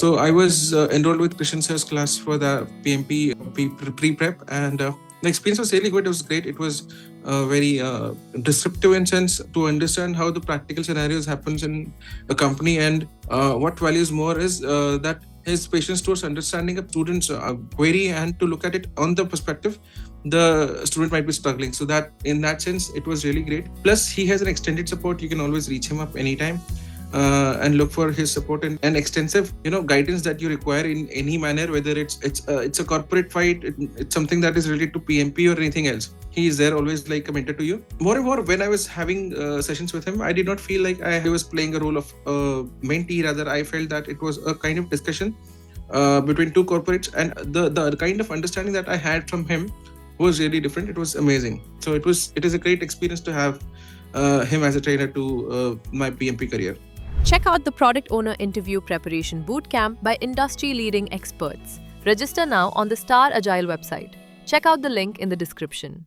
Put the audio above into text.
So I was enrolled with Krishan sir's class for the PMP pre-prep, and the experience was really good. It was great. It was very disruptive in sense to understand how the practical scenarios happens in a company, and what values more is that his patience towards understanding a student's query and to look at it on the perspective the student might be struggling. So that in that sense, it was really great. Plus, he has an extended support. You can always reach him up anytime. And look for his support and extensive, guidance that you require in any manner, whether it's a corporate fight, it's something that is related to PMP or anything else. He is there always like a mentor to you. More and more, when I was having sessions with him, I did not feel like I was playing a role of mentee. Rather, I felt that it was a kind of discussion between two corporates, and the kind of understanding that I had from him was really different. It was amazing. So it is a great experience to have him as a trainer to my PMP career. Check out the Product Owner Interview Preparation Bootcamp by industry-leading experts. Register now on the StarAgile website. Check out the link in the description.